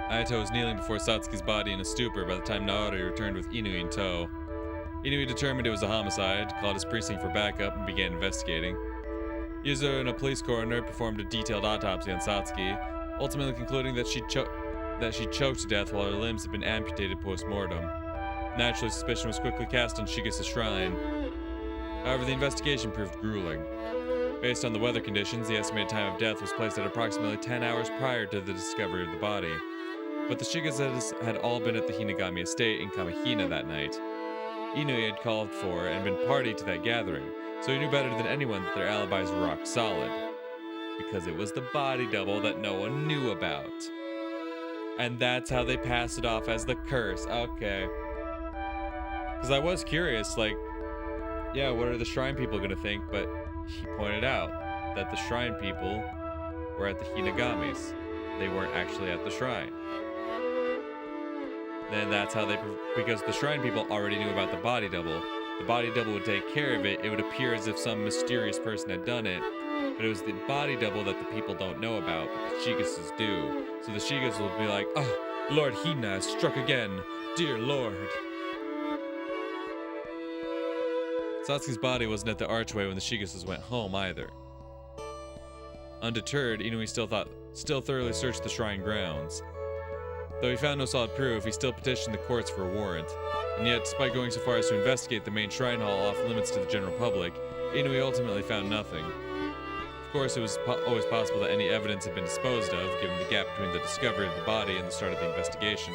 Ayato was kneeling before Satsuki's body in a stupor by the time Naori returned with Inui in tow. Inui determined it was a homicide, called his precinct for backup, and began investigating. Yuzo and a police coroner performed a detailed autopsy on Satsuki, ultimately concluding that she choked to death while her limbs had been amputated post-mortem. Naturally, suspicion was quickly cast on Shigesa's shrine. However, the investigation proved grueling. Based on the weather conditions, the estimated time of death was placed at approximately 10 hours prior to the discovery of the body. But the Shigesas had all been at the Hinagami estate in Kamihina that night. Inui had called for and been party to that gathering, so he knew better than anyone that their alibis were rock solid. Because it was the body double that no one knew about. And that's how they pass it off as the curse. Okay. Because I was curious, like, yeah, what are the shrine people gonna think? But he pointed out that the shrine people were at the Hinagamis. They weren't actually at the shrine. Then that's how because the shrine people already knew about the body double. The body double would take care of it. It would appear as if some mysterious person had done it. But it was the body double that the people don't know about, but the Shigesas do. So the Shigesas will be like, oh, Lord Hina has struck again. Dear Lord. Satsuki's body wasn't at the archway when the Shigesas went home either. Undeterred, Inui still thoroughly searched the shrine grounds. Though he found no solid proof, he still petitioned the courts for a warrant. And yet, despite going so far as to investigate the main shrine hall off limits to the general public, Inui ultimately found nothing. Of course, it was always possible that any evidence had been disposed of, given the gap between the discovery of the body and the start of the investigation.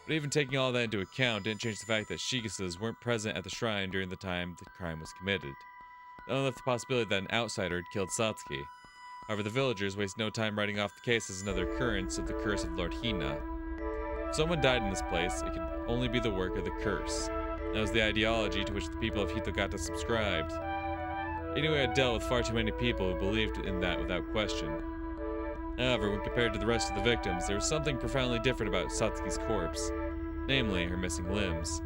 But even taking all that into account didn't change the fact that Shigesas weren't present at the shrine during the time the crime was committed. It only left the possibility that an outsider had killed Satsuki. However, the villagers wasted no time writing off the case as another occurrence of the curse of Lord Hina. If someone died in this place, it could only be the work of the curse. That was the ideology to which the people of Hitogata subscribed. Inui had dealt with far too many people who believed in that without question. However, when compared to the rest of the victims, there was something profoundly different about Satsuki's corpse, namely her missing limbs.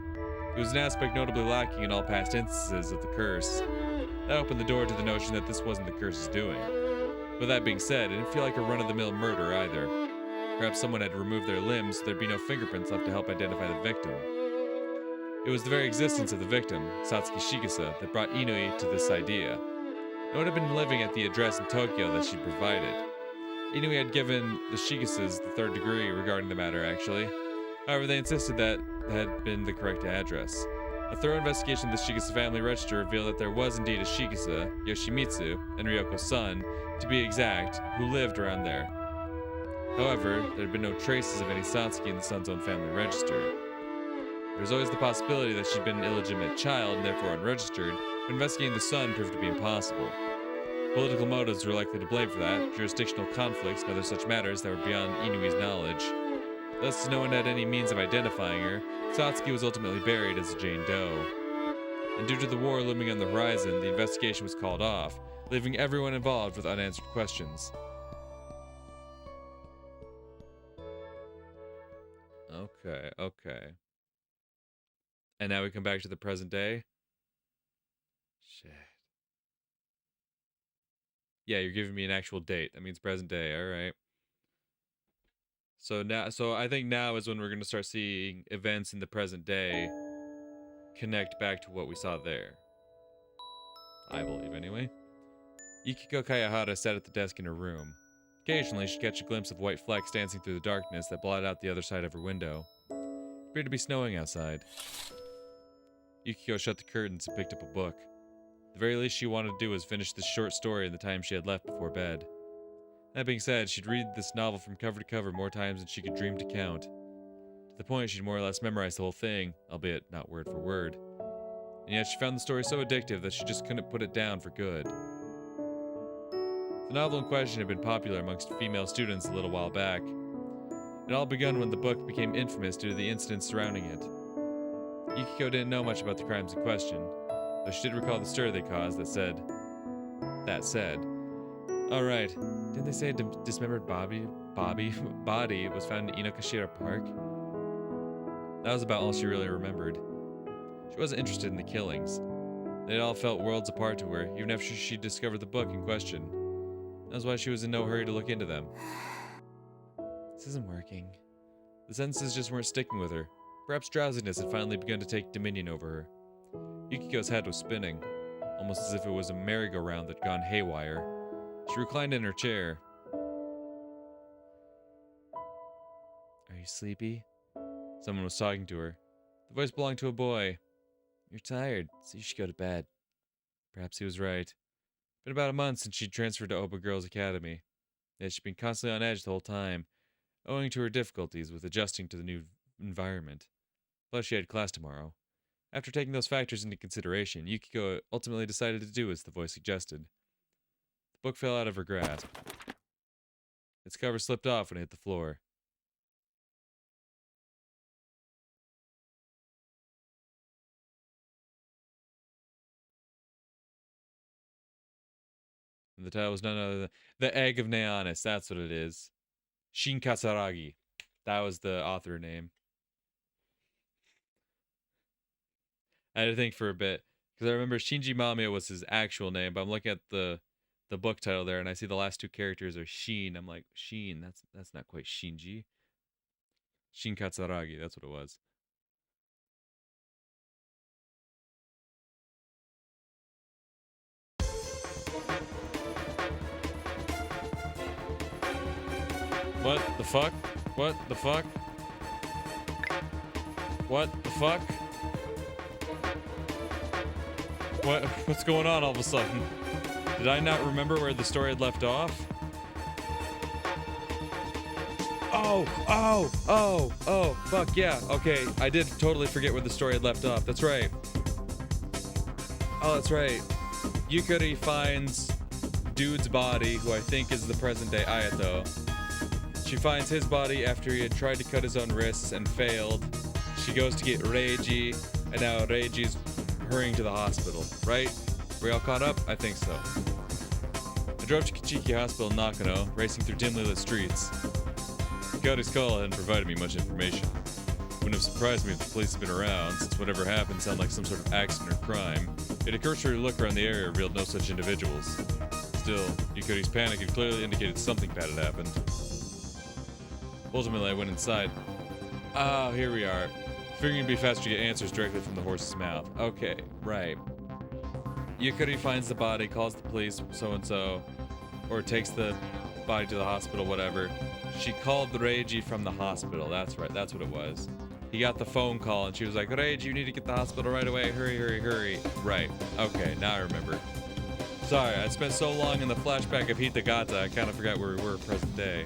It was an aspect notably lacking in all past instances of the curse. That opened the door to the notion that this wasn't the curse's doing. With that being said, it didn't feel like a run-of-the-mill murder either. Perhaps someone had removed their limbs so there'd be no fingerprints left to help identify the victim. It was the very existence of the victim, Satsuki Shigesa, that brought Inui to this idea. No one had been living at the address in Tokyo that she provided. Inui had given the Shigesas the third degree regarding the matter, actually. However, they insisted that had been the correct address. A thorough investigation of the Shigesa family register revealed that there was indeed a Shigesa, Yoshimitsu, and Ryoko's son, to be exact, who lived around there. However, there had been no traces of any Satsuki in the son's own family register. There was always the possibility that she'd been an illegitimate child and therefore unregistered, but investigating the son proved to be impossible. Political motives were likely to blame for that, jurisdictional conflicts and other such matters that were beyond Inui's knowledge. Thus, no one had any means of identifying her. Satsuki was ultimately buried as a Jane Doe. And due to the war looming on the horizon, the investigation was called off, leaving everyone involved with unanswered questions. Okay. And now we come back to the present day? Shit. Yeah, you're giving me an actual date. That means present day, alright. So I think now is when we're gonna start seeing events in the present day connect back to what we saw there. I believe, anyway. Yukiko Kayahara sat at the desk in her room. Occasionally, she'd catch a glimpse of white flecks dancing through the darkness that blotted out the other side of her window. It appeared to be snowing outside. Yukiko shut the curtains and picked up a book. The very least she wanted to do was finish this short story in the time she had left before bed. That being said, she'd read this novel from cover to cover more times than she could dream to count. To the point she'd more or less memorized the whole thing, albeit not word for word. And yet she found the story so addictive that she just couldn't put it down for good. The novel in question had been popular amongst female students a little while back. It all begun when the book became infamous due to the incidents surrounding it. Yukiko didn't know much about the crimes in question, though she did recall the stir they caused that said, alright, didn't they say a dismembered body was found in Inokashira Park? That was about all she really remembered. She wasn't interested in the killings. They all felt worlds apart to her, even after she discovered the book in question. That was why she was in no hurry to look into them. This isn't working. The sentences just weren't sticking with her. Perhaps drowsiness had finally begun to take dominion over her. Yukiko's head was spinning, almost as if it was a merry-go-round that had gone haywire. She reclined in her chair. Are you sleepy? Someone was talking to her. The voice belonged to a boy. You're tired, so you should go to bed. Perhaps he was right. Been about a month since she'd transferred to Oba Girls Academy. Yet she'd been constantly on edge the whole time, owing to her difficulties with adjusting to the new environment. Plus, she had class tomorrow. After taking those factors into consideration, Yukiko ultimately decided to do as the voice suggested. The book fell out of her grasp. Its cover slipped off when it hit the floor. And the title was none other than The Egg of Neonis. That's what it is. Shin Katsuragi. That was the author name. I had to think for a bit, because I remember Shinji Mamiya was his actual name, but I'm looking at the book title there, and I see the last two characters are Shin. I'm like, Shin, that's not quite Shinji. Shin Katsuragi, that's what it was. What the fuck? What the fuck? What the fuck? What's going on all of a sudden? Did I not remember where the story had left off? Oh, fuck yeah, okay. I did totally forget where the story had left off, that's right. Oh, that's right. Yukari finds dude's body, who I think is the present day Ayato. She finds his body after he had tried to cut his own wrists and failed. She goes to get Reiji, and now Reiji's hurrying to the hospital, right? We all caught up? I think so. I drove to Kichiki Hospital in Nakano, racing through dimly lit streets. Yukari's call hadn't provided me much information. Wouldn't have surprised me if the police had been around, since whatever happened sounded like some sort of accident or crime. Yet a cursory look around the area revealed no such individuals. Still, Yukari's panic had clearly indicated something bad had happened. Ultimately, I went inside. Oh, here we are. Figuring it'd be faster to get answers directly from the horse's mouth. Okay, right. Yukari finds the body, calls the police, so-and-so, or takes the body to the hospital, whatever. She called Reiji from the hospital. That's right, that's what it was. He got the phone call, and she was like, Reiji, you need to get to the hospital right away. Hurry, hurry, hurry. Right, okay, now I remember. Sorry, I spent so long in the flashback of Hitogata, I kind of forgot where we were present day.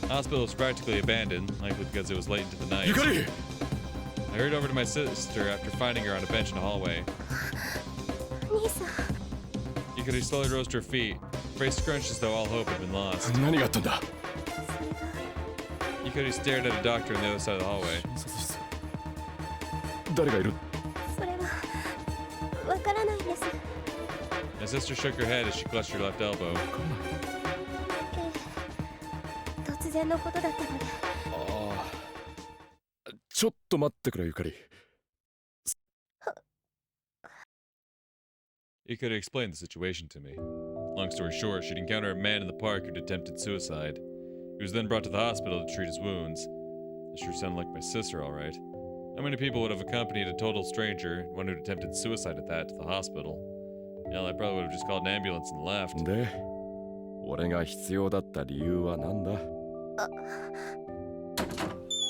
The hospital was practically abandoned, likely because it was late into the night. Yukari! I hurried over to my sister after finding her on a bench in the hallway. Yukari slowly rose to her feet, face scrunched as though all hope had been lost. Yukari stared at a doctor on the other side of the hallway. My sister shook her head as she clutched her left elbow. Yukari explained the situation to me. Long story short, she'd encountered a man in the park who'd attempted suicide. He was then brought to the hospital to treat his wounds. That sure sounded like my sister, alright. How many people would have accompanied a total stranger, one who'd attempted suicide at that, to the hospital? Hell, I probably would have just called an ambulance and left.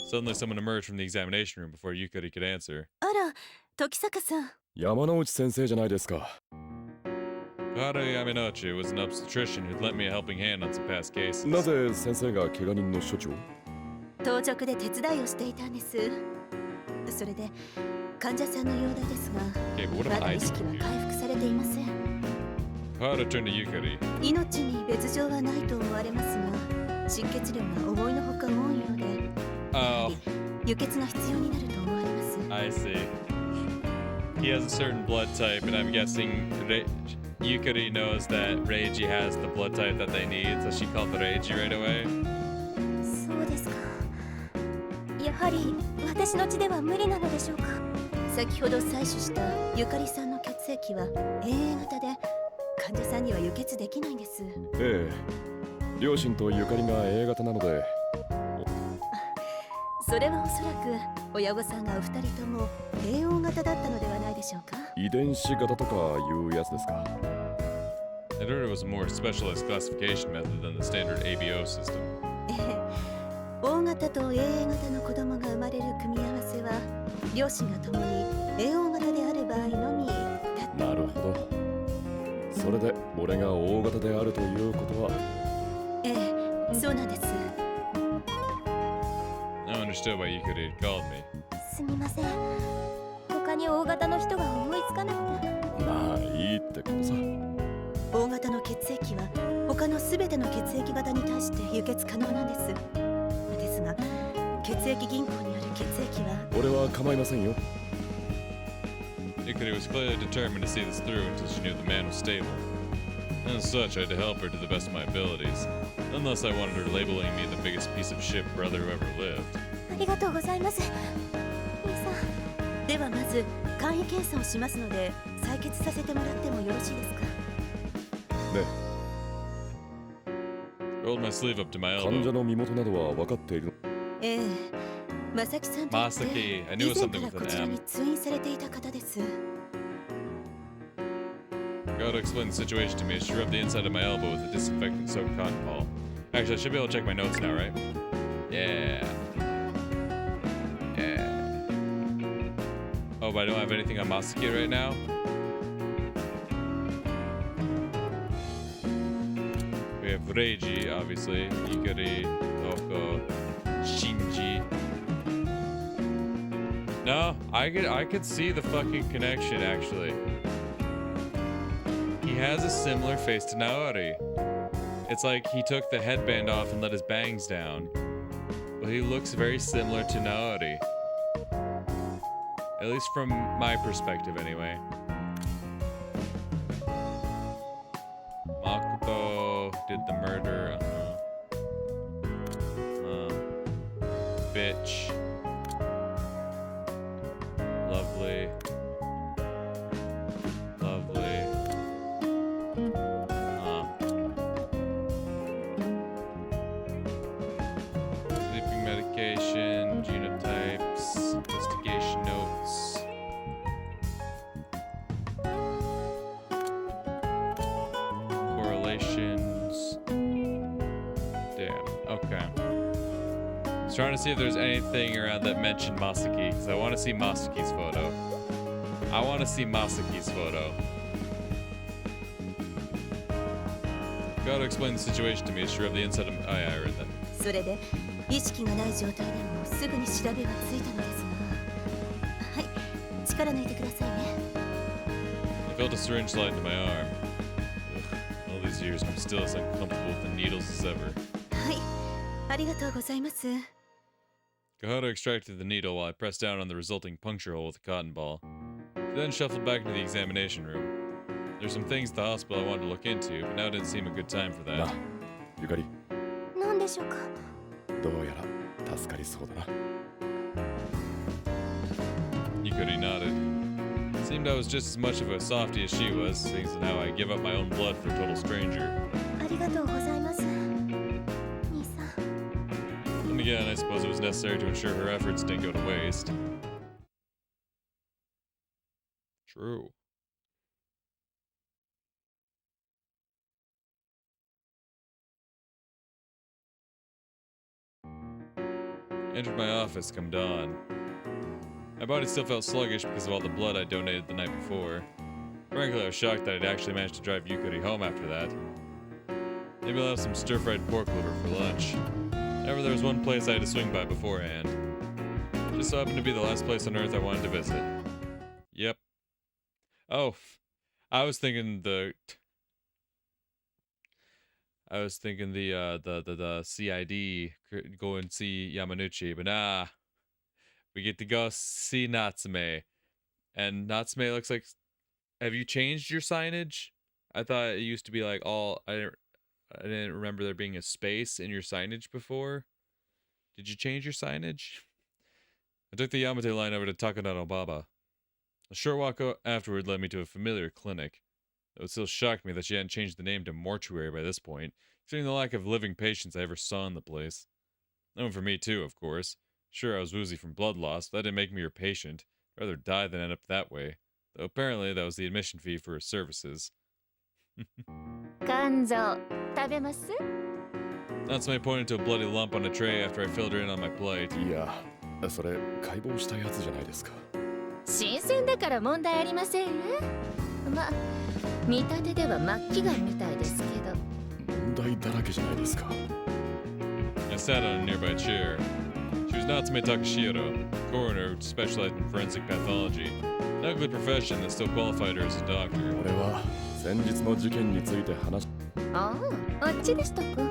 Suddenly someone emerged from the examination room before Yukari could answer. Kara Yamanouchi was an obstetrician who'd lent me a helping hand on some past cases. Okay, but what am I doing here? Kara turned to Yukari. Oh. I see. He has a certain blood type, and I'm guessing Yukari knows that Reiji has the blood type that they need, so she called the Reiji right away. それはおそらく親御さんがお二人とも帝王型だったのではないでしょうか。遺伝子型とかいうやつですか。I heard it was a more specialized classification method than the standard ABO system. O 型と AA 型の子供が生まれる組み合わせは両親がともに AO 型である場合のみだった。なるほど。それで俺が O 型であるということは。そうなんです。I understood why Yukari had called me. すみません。他に O 型の人が思いつかなくて。まあいいってことさ。O 型の血液は他のすべての血液型に対して輸血可能なんです。ですが、血液銀行にある血液は俺は構いませんよ。Yukari was clearly determined to see this through until she knew the man was stable. And as such, I had to help her to the best of my abilities, unless I wanted her labeling me the biggest piece of shit brother who ever lived. ありがとうございます。兄さん。ではまず簡易検査をしますので採血させてもらってもよろしいですか。ね。Rolled my sleeve up to my 患者 elbow. の身元などは分かっているの。まさきさんといって Masaki, I 以 knew it was 前 something から with こ an ちら M. に通院されていた方です。Gotta explain the situation to me as she rubbed the inside of my elbow with a disinfectant soaked cotton ball. Actually, I should be able to check my notes now, right? Yeah. Yeah. Oh, but I don't have anything on Masaki right now? We have Reiji, obviously. Yukari, Toko, Shinji. No, I could see the fucking connection, actually. He has a similar face to Naori. It's like he took the headband off and let his bangs down. But he looks very similar to Naori. At least from my perspective, anyway. Makoto did the murder. Bitch. Lovely. Lovely. Sleeping medication, genotypes, investigation notes. Correlations. Damn, okay. I was trying to see if there's anything around that mentioned Masaki, because I want to see Masaki's photo. I want to see Masaki's photo. Gotta explain the situation to me as she rubbed the inside of my... Oh yeah, I read that. それで意識がない状態でもすぐに調べはついたのですが、はい、力抜いてくださいね。I felt a syringe slide into my arm. Ugh, all these years, I'm still as uncomfortable with the needles as ever. はい、ありがとうございます。Kahara extracted the needle while I pressed down on the resulting puncture hole with a cotton ball. She then shuffled back into the examination room. There's some things at the hospital I wanted to look into, but now didn't seem a good time for な that. ゆかり、何でしょうか。どうやら助かりそうだな。 Yukari nodded. It seemed I was just as much of a softie as she was, seeing as how I give up my own blood for a total stranger. ありがとうございます。兄さん。 Then again, I suppose it was necessary to ensure her efforts didn't go to waste. True. Entered my office come dawn. My body still felt sluggish because of all the blood I donated the night before. Frankly, I was shocked that I'd actually managed to drive Yukari home after that. Maybe I'll have some stir-fried pork liver for lunch. However, there was one place I had to swing by beforehand. Just so happened to be the last place on Earth I wanted to visit. Yep. Oh, I was thinking the CID go and see Yamanouchi, but nah. We get to go see Natsume. And Natsume looks like... Have you changed your signage? I thought it used to be like all... I didn't remember there being a space in your signage before. Did you change your signage? I took the Yamate line over to Takanado Baba. A short walk afterward led me to a familiar clinic. It still shocked me that she hadn't changed the name to Mortuary by this point, considering the lack of living patients I ever saw in the place. And for me too, of course. Sure, I was woozy from blood loss, but that didn't make me your patient. I'd rather die than end up that way. Though apparently that was the admission fee for her services. 肝臓食べます？ Natsume pointed to a bloody lump on a tray after I filled her in on my plate. いや、それ解剖したやつじゃないですか。新鮮だから問題ありませんよ。ま、見立てでは末期がんみたいですけど。問題だらけじゃないですか。I sat on a nearby chair. She was Natsume Takashiro, coroner who specialized in forensic pathology. An ugly profession that still qualified her as a doctor. 俺は先日の事件について話し。ああ、あっちでしたか。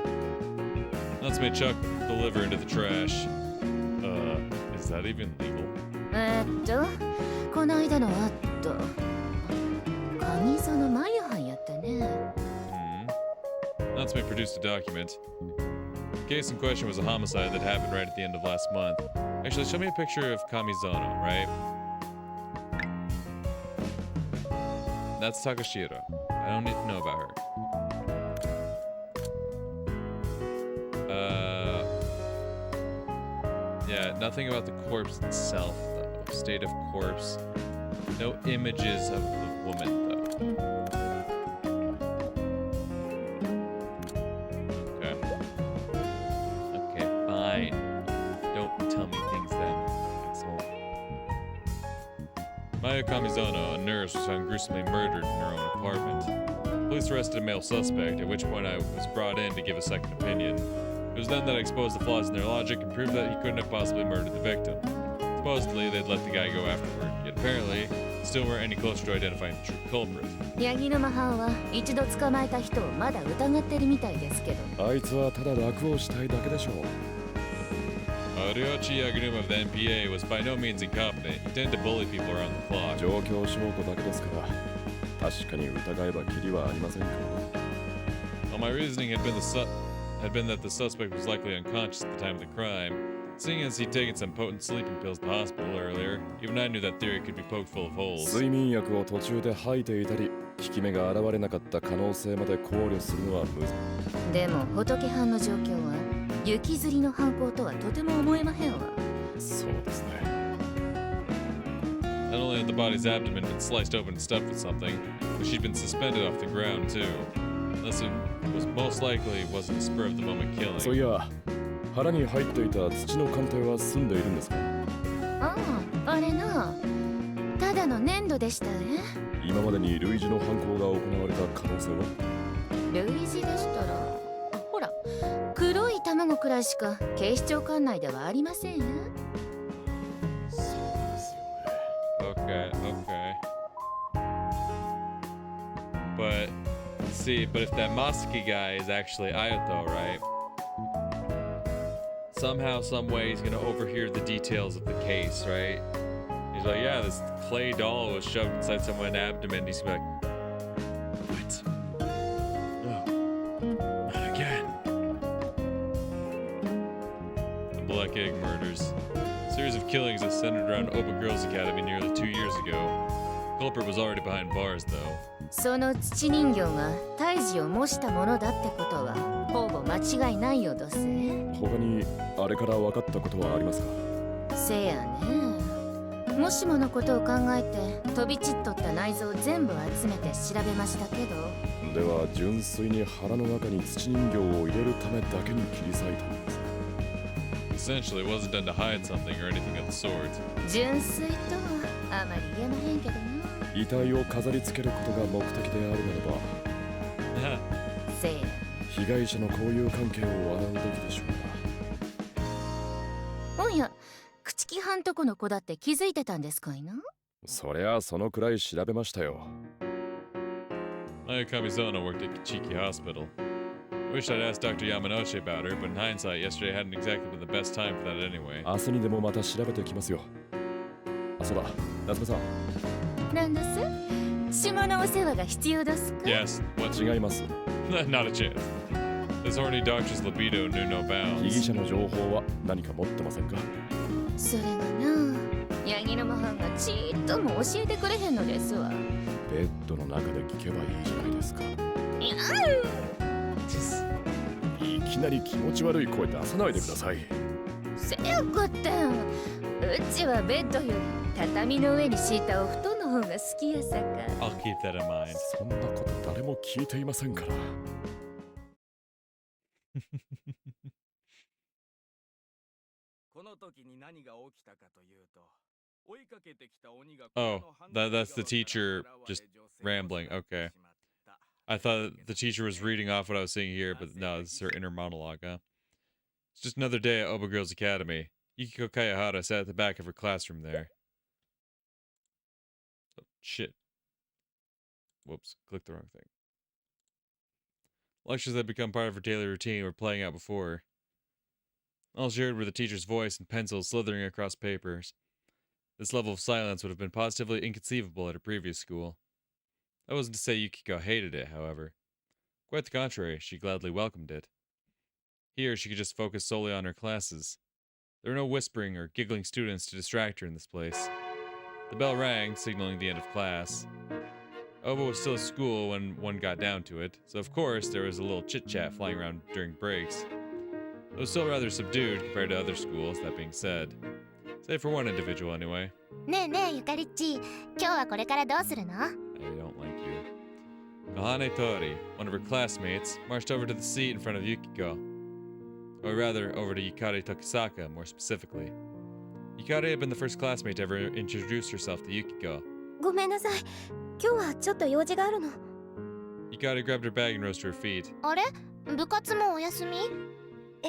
Natsume chucked the liver into the trash. Is that even legal? この間のあった上園マユハンやったね。Natsume produced a document. The case in question was a homicide that happened right at the end of last month. Actually, show me a picture of Kamizono, right? That's Takashiro. I don't need to know about her. Yeah, nothing about the corpse itself, though. State of corpse. No images of the woman, though. Okay. Okay, fine. Don't tell me things then, asshole. Maya Kamizono, a nurse, was found gruesomely murdered in her own apartment. Police arrested a male suspect, at which point I was brought in to give a second opinion. It was then that I exposed the flaws in their logic and proved that he couldn't have possibly murdered the victim. Supposedly, they'd let the guy go afterward, yet apparently, still weren't any closer to identifying the true culprit. ヤギ沼藩は一度捕まえた人をまだ疑ってるみたいですけど。あいつはただ楽をしたいだけでしょう。Ryochi Yagunuma of the NPA was by no means incompetent. He tended to bully people around the clock. 状況証拠だけですから、確かに疑えばキリはありませんから。Well, my reasoning had been that the suspect was likely unconscious at the time of the crime. Seeing as he'd taken some potent sleeping pills at the hospital earlier, even I knew that theory could be poked full of holes. 睡眠薬を途中で吐いていたり、効き目が現れなかった可能性まで考慮するのは無理。でも仏藩の状況は雪吊りの犯行とはとても思えまへんわ。そうですね。Not only had the body's abdomen been sliced open and stuffed with something, but she'd been suspended off the ground too. Unless it was most likely wasn't a spur of the moment killing. そういや、腹に入っていた土の鑑定は済んでいるんですか？ああ、あれな、ただの粘土でしたね。今までに類似の犯行が行われた可能性は？類似でしたら、ほら、黒い卵くらいしか警視庁管内ではありませんよ。そうですよね。Okay, okay. But if that Masaki guy is actually Ayato, right? Somehow, some way, he's gonna overhear the details of the case, right? He's like, yeah, this clay doll was shoved inside someone's abdomen. He's gonna be like, what? No, not again. The Black Egg murders. A series of killings that centered around Oba Girls Academy nearly 2 years ago. The culprit was already behind bars, though. その土人形が胎児を模したものだってことはほぼ間違いないようですね。他にあれから分かったことはありますか？せやね。もしものことを考えて飛び散っとった内臓を全部集めて調べましたけど。では純粋に腹の中に土人形を入れるためだけに切り裂いたんです。Essentially, it wasn't done to hide something or anything of the sort. 純粋とはあまり言えまへんけどな。遺体を飾り付けることが目的であるならば、せや。被害者の交友関係を洗うべきでしょうが。おや、朽木藩とこの子だって気づいてたんですかいな？そりゃそのくらい調べましたよ。Maya Kamizono worked at Kichiki Hospital. I wished I'd asked Dr. Yamanoshi about her, but in hindsight, yesterday hadn't exactly been the best time for that anyway. 明日にでもまた調べてきますよ。あ、そうだ、夏目さん。なんです島のお世話が必要ですか？ Yes, what? 違います。Not a chance. This horny doctor's libido knew no 被疑 bounds. 者の情報は何か持ってませんか？それがな、ヤギ沼藩がちっとも教えてくれへんのですわ。ベッドの中で聞けばいいじゃないですか。いやいきなり気持ち悪い声出さないでください。せやかってん。うちはベッドより畳の上に敷いたお布団の方が好きやさか。 I'll keep that in mind. そんなこと誰も聞いていませんから。Oh, that's the teacher just rambling. Okay. I thought the teacher was reading off what I was saying here, but no, this is her inner monologue, huh? It's just another day at Oba Girls Academy. Yukiko Kayahara sat at the back of her classroom there. Oh, shit. Whoops, clicked the wrong thing. Lectures that had become part of her daily routine were playing out before her. All she heard were the teacher's voice and pencils slithering across papers. This level of silence would have been positively inconceivable at her previous school. That wasn't to say Yukiko hated it, however. Quite the contrary, she gladly welcomed it. Here, she could just focus solely on her classes. There were no whispering or giggling students to distract her in this place. The bell rang, signaling the end of class. Oba was still at school when one got down to it, so of course there was a little chit-chat flying around during breaks. It was still rather subdued compared to other schools, that being said. Save for one individual, anyway. ねえねえゆかりっち、今日はこれからどうするの？ I don't like you. Kohane Tori, one of her classmates, marched over to the seat in front of Yukiko. Or rather, over to Yukari Tokisaka, more specifically. Yukari had been the first classmate to ever introduce herself to Yukiko. ごめんなさい。今日はちょっと用事があるの。Yukari grabbed her bag and rose to her feet. あれ？部活もお休み？え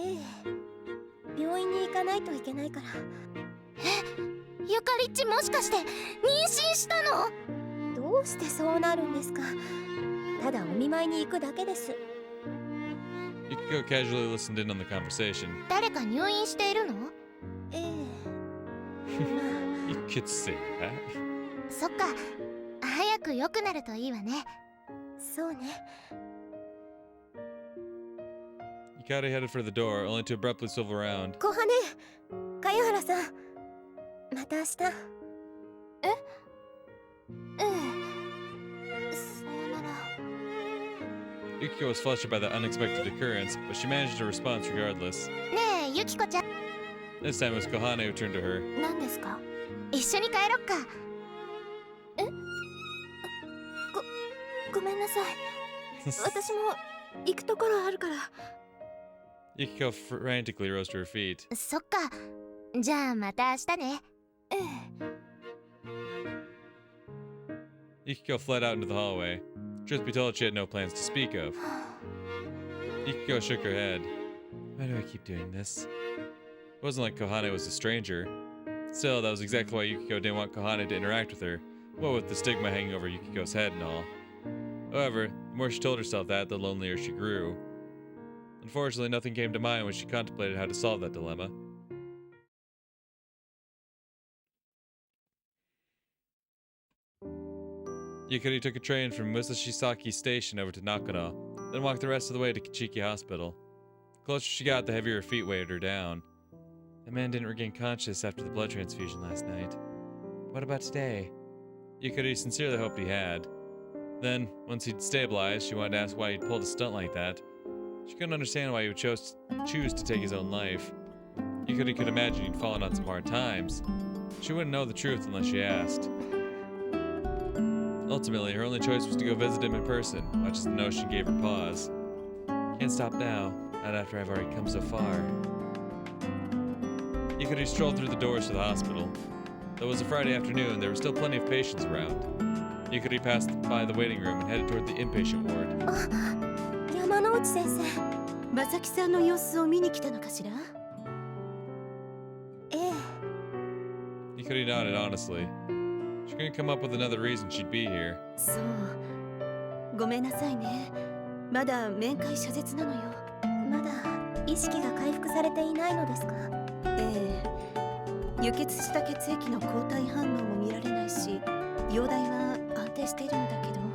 え。病院に行かないといけないから。ゆかりっちもしかして妊娠したの？どうしてそうなるんですか。ただお見舞いに行くだけです。Yukiko casually listened in on the conversation. 誰か入院しているの？ええ。You could say that. そっか。早く良くなるといいわね。そうね。Yukari headed for the door, only to abruptly swivel around. 小羽、茅原さん。また明日。ええ。さよなら。Yukiko was flustered by the unexpected occurrence, but she managed a response regardless. ねえ、ゆきこちゃん。This time it was Kohane who turned to her. 何ですか？一緒に帰ろっか。ごめんなさい。私も行くところあるから。Yukiko frantically rose to her feet. そっか。じゃあまた明日ね。ええ。 Yukiko fled out into the hallway. Truth be told, she had no plans to speak of. Yukiko shook her head. Why do I keep doing this? It wasn't like Kohane was a stranger. Still, that was exactly why Yukiko didn't want Kohane to interact with her, what with the stigma hanging over Yukiko's head and all. However, the more she told herself that, the lonelier she grew. Unfortunately, nothing came to mind when she contemplated how to solve that dilemma. Yukari took a train from Musashisaki Station over to Nakano, then walked the rest of the way to Kichiki Hospital. The closer she got, the heavier her feet weighed her down. The man didn't regain consciousness after the blood transfusion last night. What about today? Yukari sincerely hoped he had. Then, once he'd stabilized, she wanted to ask why he'd pulled a stunt like that. She couldn't understand why he would choose to take his own life. Yukari could imagine he'd fallen on some hard times. She wouldn't know the truth unless she asked. Ultimately, her only choice was to go visit him in person, much as the notion gave her pause. Can't stop now, not after I've already come so far. Yukari strolled through the doors to the hospital. Though it was a Friday afternoon, there were still plenty of patients around. Yukari passed by the waiting room and headed toward the inpatient ward. 山之内先生。正木さんの様子を見に来たのかしら？ええ。Yukari nodded honestly. She couldn't come up with another reason she'd be here. そう。ごめんなさいね。まだ面会謝絶なのよ。まだ意識が回復されていないのですか？ええ。輸血した血液の抗体反応も見られないし、容体は安定しているんだけど。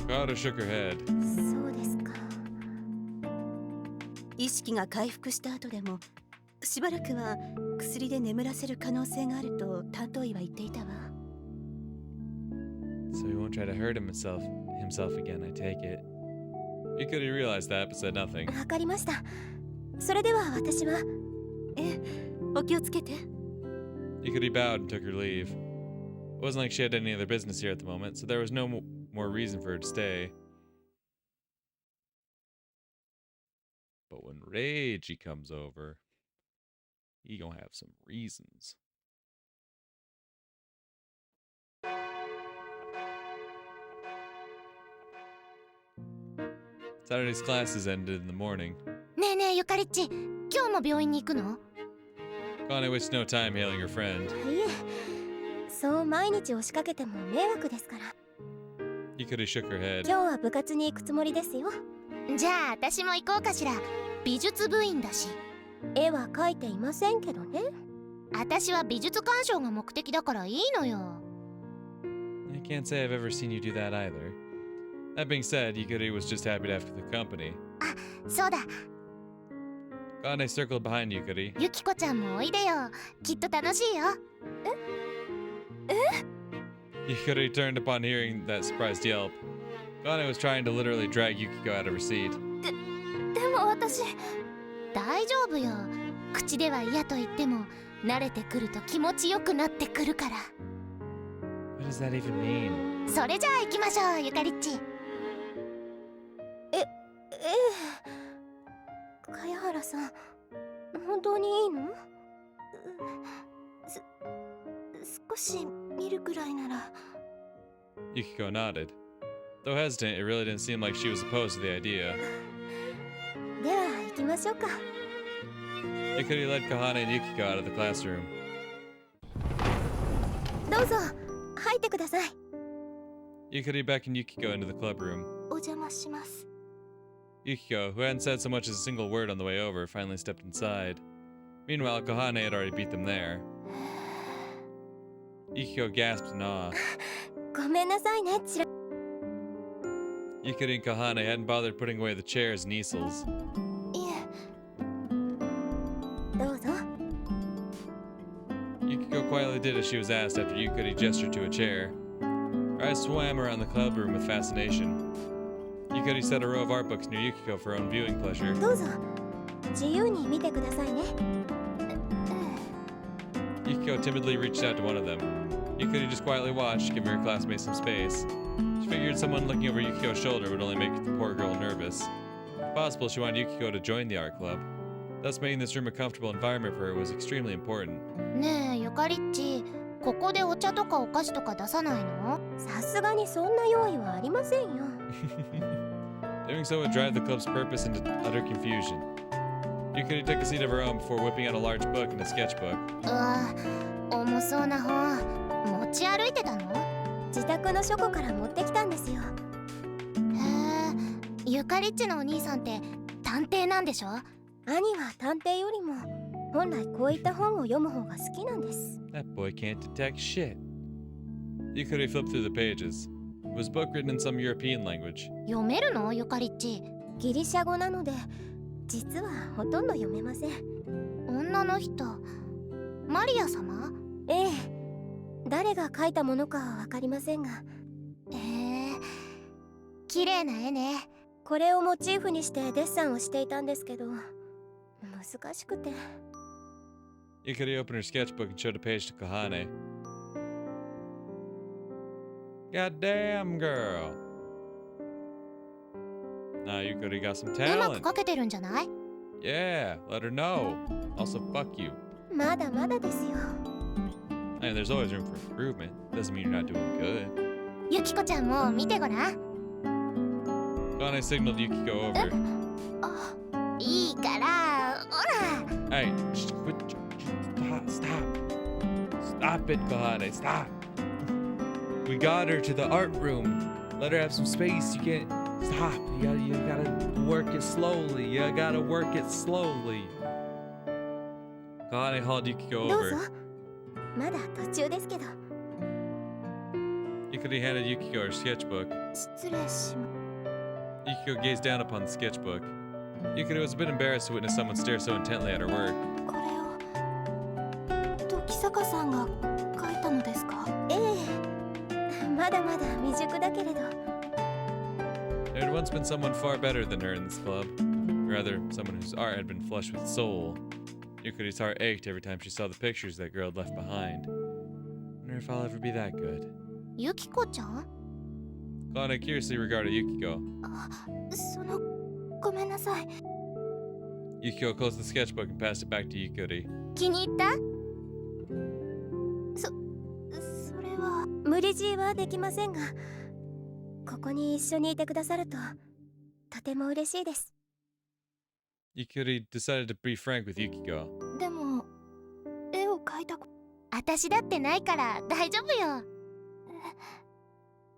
Kata shook her head. そうですか。意識が回復した後でも、しばらくは薬で眠らせる可能性があると担当医は言っていたわ。So he won't try to hurt himself again, I take it. Yukari realized that, but said nothing. わかりました。それでは私は。え、お気をつけて。 Yukari bowed and took her leave. It wasn't like she had any other business here at the moment, so there was no more reason for her to stay. But when Reiji comes over, he gonna have some reasons. Saturday's classes ended in the morning. ねえねえゆかりっち、今日も病院に行くの？ Kane wasted no time hailing her friend. いえ、そう毎日押しかけても迷惑ですから。 Yukari shook her head. 今日は部活に行くつもりですよ。じゃあ私も行こうかしら。美術部員だし。絵は描いていませんけどね。私は美術鑑賞が目的だからいいのよ。 I can't say I've ever seen you do that either. That being said, Yukari was just happy to have the company. あ、そうだ。 Kane circled behind Yukari. ゆきこちゃんもおいでよ。きっと楽しいよ。 Yukari turned upon hearing that surprised yelp. Kane was trying to literally drag Yukiko out of her seat. でも私、大丈夫よ。口では嫌と言っても慣れてくると気持ちよくなってくるから。 What does that even mean? それじゃあ行きましょうゆかりっち。ええ、茅原さん、本当にいいの？少し見るくらいなら。 Yukiko nodded. Though hesitant, it really didn't seem like she was opposed to the idea. では行きましょうか。 Yukari led Kahane and Yukiko out of the classroom. どうぞ入ってください。 Yukari beckoned Yukiko into the clubroom. お邪魔します。 Yukiko, who hadn't said so much as a single word on the way over, finally stepped inside. Meanwhile, Kahane had already beat them there. Yukiko gasped in awe. ごめんなさいね、ちら。 Yukari and Kahane hadn't bothered putting away the chairs and easels. いえ。どうぞ。 Yukiko quietly did as she was asked after Yukari gestured to a chair. Her eyes swam around the clubroom with fascination. Yukari set a row of art books near Yukiko for her own viewing pleasure. どうぞ自由に見てくださいね。 Yukiko timidly reached out to one of them. Yukari just quietly watched, giving her classmate some space. She figured someone looking over Yukiko's shoulder would only make the poor girl nervous. If possible, she wanted Yukiko to join the art club. Thus, making this room a comfortable environment for her was extremely important. ねえゆかりっち、ここでお茶とかお菓子とか出さないの？さすがにそんな用意はありませんよ。 Doing so would drive the club's purpose into utter confusion. Yukari took a seat of her own before whipping out a large book and a sketchbook. うわ、重そうな本持ち歩いてたの？自宅の書庫から持ってきたんですよ。へえ、ゆかりっちのお兄さんって探偵なんでしょ？兄は探偵よりも本来こういった本を読む方が好きなんです。 That boy can't detect shit. Yukari flipped through the pages. It was a book written in some European language. 読めるのゆかりっち？ギリシャ語なので実はほとんど読めません。女の人、マリア様？ええ、誰が描いたものかはわかりませんが。綺麗な絵ね。これをモチーフにしてデッサンをしていたんですけど難しくて。 Yukari opened her sketchbook and showed a page to Kahane. Goddamn, girl. Nah, Yukari got some うまく talent. 描けてるんじゃない？ Yeah, let her know. Also, fuck you. まだまだですよ。 I mean, there's always room for improvement. Doesn't mean you're not doing good. ゆきこちゃんも見てごらん。 Kahane signaled Yukiko over. いいからほら。 Hey, quit. Stop. Stop it, Kahane. Stop. We got her to the art room. Let her have some space. You can't. Stop. You gotta work it slowly. You gotta work it slowly. Kahane hauled Yukiko どうぞ over. まだ途中ですけど。 Yukari handed Yukiko her sketchbook. 失礼しま Yukiko gazed down upon the sketchbook. Yukari was a bit embarrassed to witness someone stare so intently at her work. これを時坂さんが描いたのですか？ええ、まだまだ未熟だけれど。 There had once been someone far better than her in this club. Or rather, someone whose art had been flush with soul. Yukari's heart ached every time she saw the pictures that girl had left behind. Wonder if I'll ever be that good. ユキコちゃん？ Kana curiously regarded Yukiko. ごめんなさい。 Yukiko closed the sketchbook and passed it back to Yukari. 気に入った？それは無理強いはできませんが、ここに一緒にいてくださるととても嬉しいです。 Yukari decided to be frank with Yukiko. でも絵を描いた私だってないから大丈夫よ。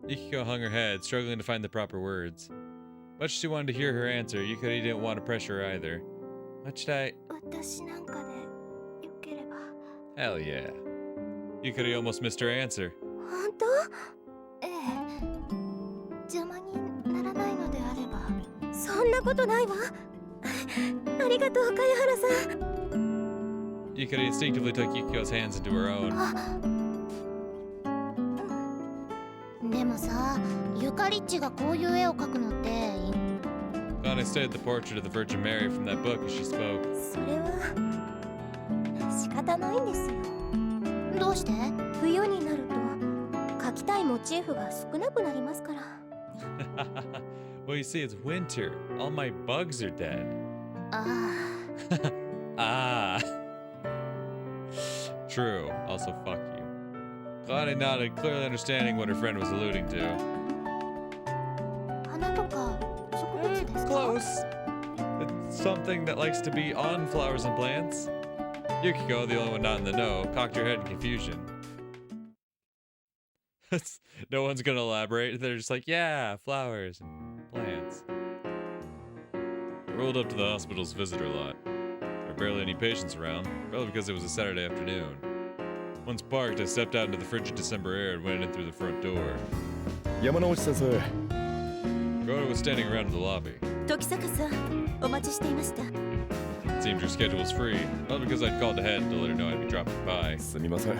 Yukiko hung her head, struggling to find the proper words. Much as she wanted to hear her answer, Yukari didn't want to pressure her either. What should I... 私なんかでよければ。 Hell yeah. Yukari almost missed her answer. 本当？ええ。邪魔にならないのであれば。そんなことないわ。ありがとう、茅原さん。 Yukari instinctively took Yukiko's hands into her own. でもさ、ゆかりっちがこういう絵を描くのって。 Kana studied the portrait of the Virgin Mary from that book as she spoke. それは仕方ないんですよ。どうして？冬になると描きたいモチーフが少なくなりますから。Well, you see, it's winter. All my bugs are dead. あ Ah. True. Also, fuck you. Kana nodded, clearly understanding what her friend was alluding to. 花とか植物ですか？ Close. It's something that likes to be on flowers and plants. Yukiko, the only one not in the know, cocked her head in confusion. No one's gonna elaborate. They're just like, yeah, flowers and plants. I rolled up to the hospital's visitor lot. There were barely any patients around, probably because it was a Saturday afternoon. Once parked, I stepped out into the frigid December air and went in through the front door. 山之内先生。 Rhoda was standing around in the lobby. 時坂さん、お待ちしていました。 It seemed her schedule was free, not because I'd called ahead to let her know I'd be dropping by. すみません。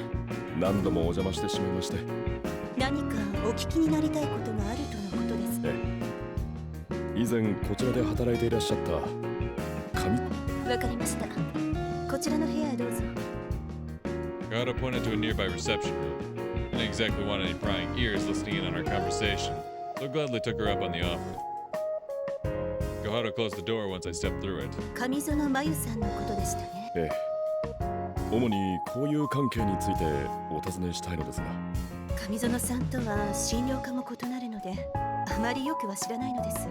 何度もお邪魔してしまいまして。何かお聞きになりたいことがあるとのことです。以前こちらで働いていらっしゃった紙。わかりました。こちらの部屋へどうぞ。 Rhoda pointed to a nearby reception room. I didn't exactly want any prying ears listening in on our conversation, so I gladly took her up on the offer. Gohara closed the door once I stepped through it. 上園真由さんのことでしたね。主にこういう関係についてお尋ねしたいのですが。 上園さんとは診療科も異なるので、あまりよくは知らないのです。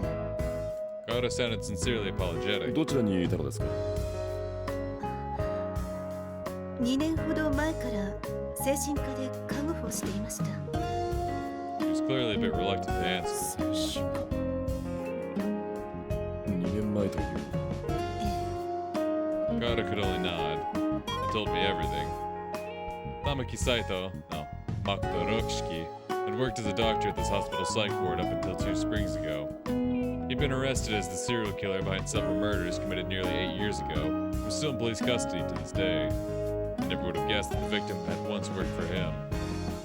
Gohara sounded sincerely apologetic. どちらにいたのですか。 2年ほど前から精神科で看護婦をしていました。 She was clearly a bit reluctant to answer. 精神科。2年前という。Gohara could only nod. He told me everything. Tamaki Saito, no, Makoto Rokishiki, had worked as a doctor at this hospital psych ward up until 2 springs ago. He'd been arrested as the serial killer behind several murders committed nearly 8 years ago, and was still in police custody to this day. I never would have guessed that the victim had once worked for him.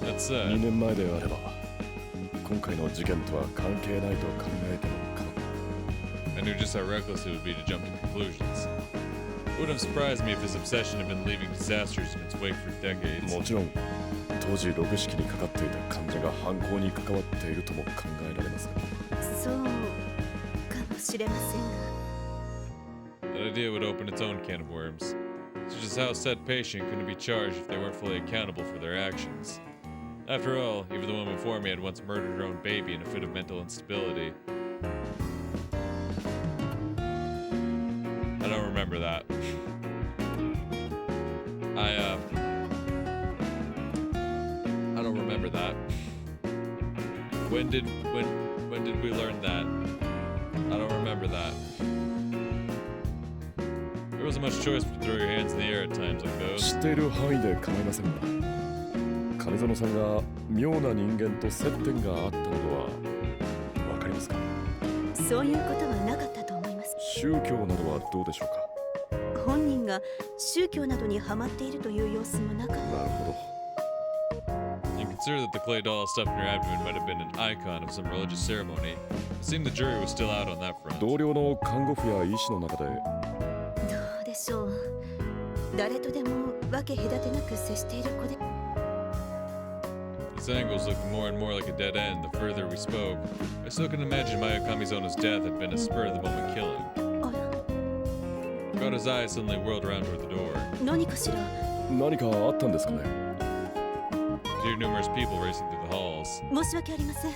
That 2 said, 年前であれば今回の事件とは関係ないと考えてもかも。 I knew just how reckless it would be to jump to conclusions. It wouldn't have surprised me if his obsession had been leaving disasters in its wake for decades. もちろん当時6式にかかっていた患者が犯行に関わっているとも考えられますが。そうかもしれませんが。 That idea would open its own can of worms, such as how said patient couldn't be charged if they weren't fully accountable for their actions. After all, even the one before me had once murdered her own baby in a fit of mental instability. I don't remember that. I don't remember that. When did we learn that? I don't remember that. There wasn't much choice but to throw your hands in the air at times like those. 知っている範囲で構いませんが、上園さんが妙な人間と接点があったなどはわかりますか。そういうことはなかったと思います。宗教などはどうでしょうか。本人が宗教などにハマっているという様子もなかった。なるほど。 You consider that the clay doll stuffed in her abdomen might have been an icon of some religious ceremony. It seemed the jury was still out on that front. 同僚の看護婦や医師の中でどうでしょう。誰とでも分け隔てなく接している子で。 These angles looked more and more like a dead end the further we spoke. I still can imagine Mayakami Zono's death had been a spur-of-the-moment killing. あら、 Kata's eyes suddenly whirled around toward the door. 何かしら。何かあったんですかね。 I could hear numerous people racing through the halls. 申し訳ありません。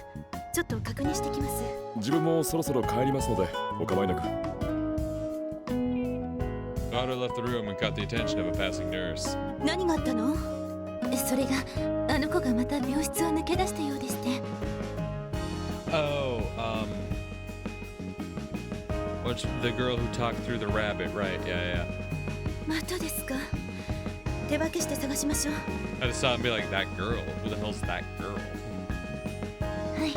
ちょっと確認してきます。自分もそろそろ帰りますのでお構いなく。 Kata left the room and caught the attention of a passing nurse. 何があったの？それがあの子がまた病室を抜け出したようでして。 Oh, what's the girl who talked through the rabbit, right? Yeah, yeah. またですか。手分けして探しましょう。 I just saw him be like, that girl? Who the hell's that girl? はい。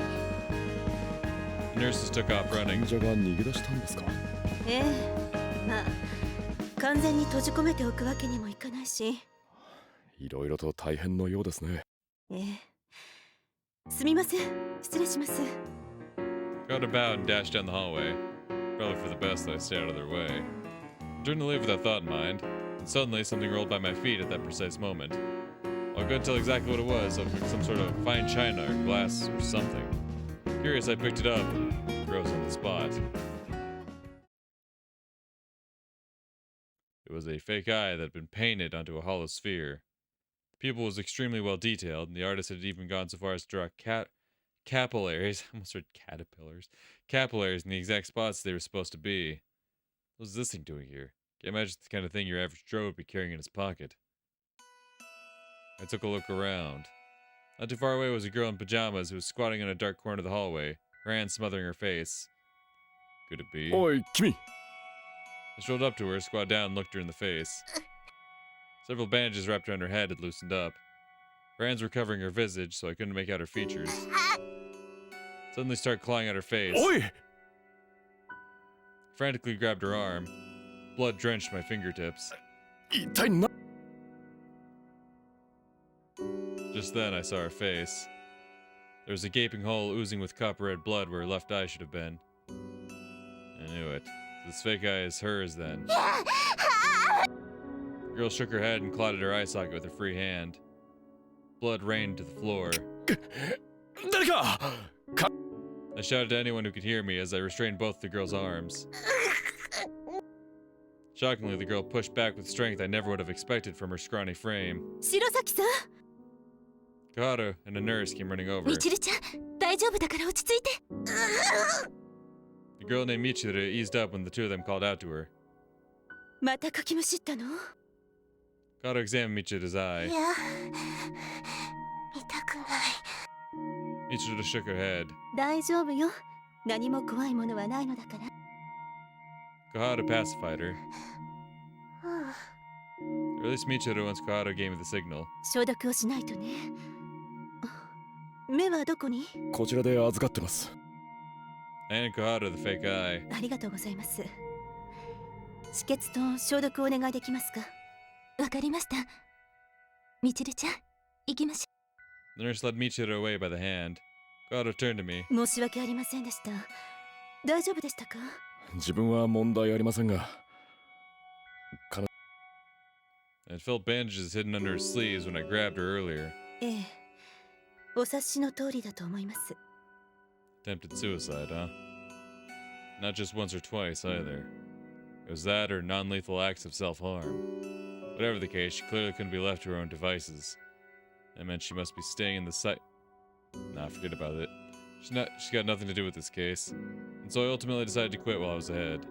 The nurses took off running. 患者が逃げ出したんですか。ええ、まあ完全に閉じ込めておくわけにもいかないし。 いろいろと大変のようですね。ええ、すみません。失礼します。 Kata bowed and dashed down the hallway. Probably for the best that I stay out of their way. I turned to leave with that thought in mind, and suddenly something rolled by my feet at that precise moment. While I couldn't tell exactly what it was, it looked like some sort of fine china or glass or something. Curious, I picked it up and froze on the spot. It was a fake eye that had been painted onto a hollow sphere. The pupil was extremely well detailed, and the artist had even gone so far as to draw capillaries, I almost heard caterpillars, capillaries in the exact spots they were supposed to be. What was this thing doing here? Can't imagine the kind of thing your average Joe would be carrying in his pocket. I took a look around. Not too far away was a girl in pajamas who was squatting in a dark corner of the hallway, her hands smothering her face. Could it be? おい君。 I strolled up to her, squatted down, and looked her in the face. Several bandages wrapped around her head had loosened up. Her hands were covering her visage, so I couldn't make out her features. Suddenly started clawing at her face. おい。 Frantically grabbed her arm. Blood drenched my fingertips. 一体な。 Just then I saw her face. There was a gaping hole oozing with copper-red blood where her left eye should have been. I knew it. This fake eye is hers then. The girl shook her head and clawed at her eye socket with her free hand. Blood rained to the floor. 誰か。 I shouted to anyone who could hear me as I restrained both the girl's arms. Shockingly, the girl pushed back with strength I never would have expected from her scrawny frame. 白崎さん。 Kata and a nurse came running over. みちるちゃん、大丈夫だから落ち着いて。 The girl named Michiro eased up when the two of them called out to her. またかきむしったの？ Kata examined Michiro's eye. いや、痛くない。 Michiro shook her head. 大丈夫よ。何も怖いものはないのだから。 Kahata pacified her. Or at least Michiro once Kahata gave me the signal. 消毒をしないとね。目はどこに？こちらで預かってます。 I handed Kahata the fake eye. ありがとうございます。止血と消毒をお願いできますか？わかりました。みちるちゃん、行きましょ The nurse led Michiro away by the hand. Kahata turned to me. う。申し訳ありませんでした。大丈夫でしたか？自分は問題ありませんが。 I had felt bandages hidden under her sleeves when I grabbed her earlier. ええ、お察しの通りだと思います。 Attempted suicide, huh? Not just once or twice, either. It was that or non-lethal acts of self-harm. Whatever the case, she clearly couldn't be left to her own devices. That meant she must be staying in the site. Nah, forget about it. She's got nothing to do with this case. And so I ultimately decided to quit while I was ahead.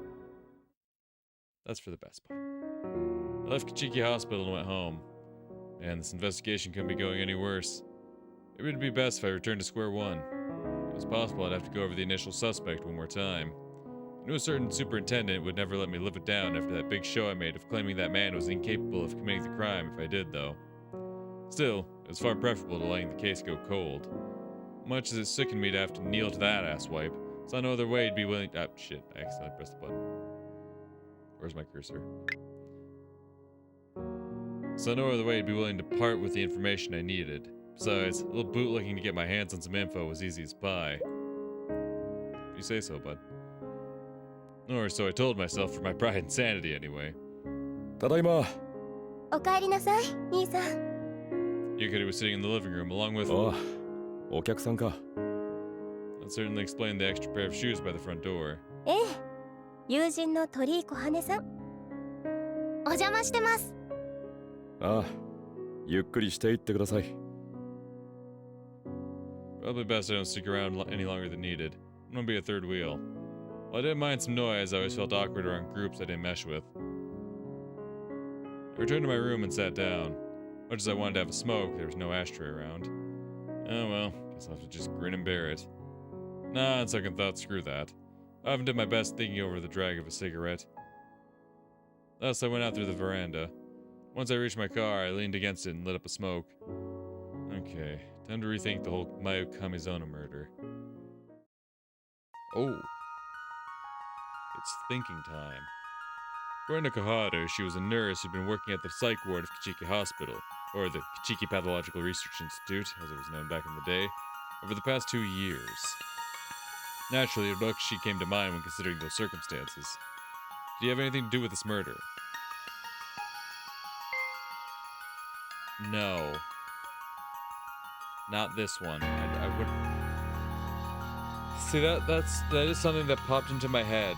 That's for the best part. I left Kichiki Hospital and went home. Man, this investigation couldn't be going any worse. Maybe it'd be best if I returned to square one. It was possible I'd have to go over the initial suspect one more time. I knew a certain superintendent would never let me live it down after that big show I made of claiming that man was incapable of committing the crime if I did, though. Still, it was far preferable to letting the case go cold. Much as it sickened me to have to kneel to that asswipe, saw no other way he'd be willing. Ah, shit, I accidentally pressed the button. Where's my cursor? Saw no other way he'd be willing to part with the information I needed. Besides, a little bootlicking to get my hands on some info was easy as pie. If you say so, bud. Or so I told myself for my pride and sanity, anyway. ただいま。おかえりなさい、兄さん。Yukari was sitting in the living room along with... ああ、お客さんか。 That certainly explained the extra pair of shoes by the front door. ええ、友人の鳥居小羽さん。お邪魔してます。ああ、ゆっくりしていってください。 Probably best I don't stick around any longer than needed. I'm gonna be a third wheel. While I didn't mind some noise, I always felt awkward around groups I didn't mesh with. I returned to my room and sat down. Much as I wanted to have a smoke, there was no ashtray around. Oh well, guess I'll have to just grin and bear it. Nah, on second thought, screw that. I haven't did my best thinking over the drag of a cigarette. Thus, I went out through the veranda. Once I reached my car, I leaned against it and lit up a smoke. Okay, time to rethink the whole Mayu Kamizono murder. Oh. It's thinking time. According to Koharu, she was a nurse who'd been working at the psych ward of Kichiki Hospital, or the Kichiki Pathological Research Institute, as it was known back in the day, over the past 2 years. Naturally, Orochi came to mind when considering those circumstances. Did he have anything to do with this murder? No. Not this one. I would... See, that is something that popped into my head.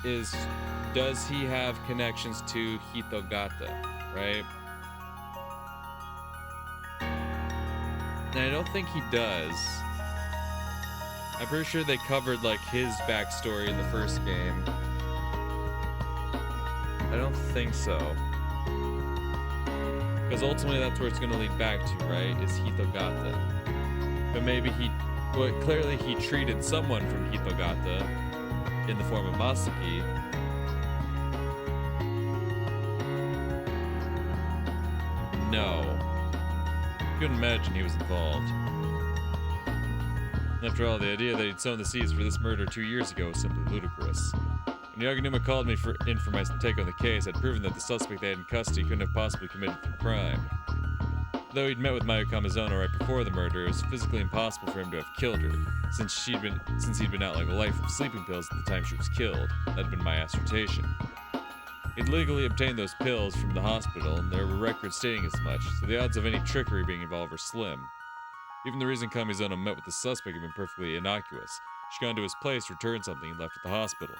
Does he have connections to Hitogata, right? And I don't think he does. I'm pretty sure they covered, like, his backstory in the first game. I don't think so. Because ultimately that's where it's going to lead back to, right? Is Hitogata. But maybe well, clearly he treated someone from Hitogata in the form of Masaki. No. Couldn't imagine he was involved. After all, the idea that he'd sown the seeds for this murder 2 years ago was simply ludicrous. When Yaganuma called me in for my take on the case, I'd proven that the suspect they had in custody couldn't have possibly committed the crime. Though he'd met with Mayu Kamizono right before the murder, it was physically impossible for him to have killed her, since he'd been out like a light from sleeping pills at the time she was killed. That had been my assertion. He'd legally obtained those pills from the hospital, and there were records stating as much, so the odds of any trickery being involved were slim. Even the reason Kamizono met with the suspect had been perfectly innocuous. She'd gone to his place, returned something, and left at the hospital.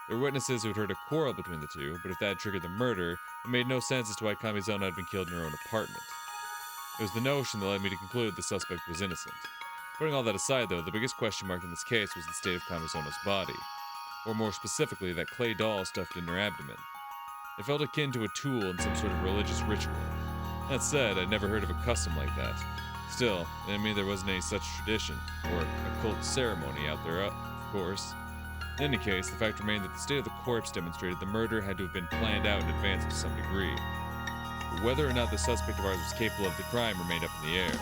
There were witnesses who had heard a quarrel between the two, but if that had triggered the murder, it made no sense as to why Kamizono had been killed in her own apartment. It was the notion that led me to conclude the suspect was innocent. Putting all that aside, though, the biggest question mark in this case was the state of Kamizono's body. Or more specifically, that clay doll stuffed in her abdomen. It felt akin to a tool in some sort of religious ritual. That said, I'd never heard of a custom like that. Still, it didn't mean there wasn't any such tradition, or occult ceremony out there, of course. In any case, the fact remained that the state of the corpse demonstrated the murder had to have been planned out in advance to some degree. But whether or not the suspect of ours was capable of the crime remained up in the air.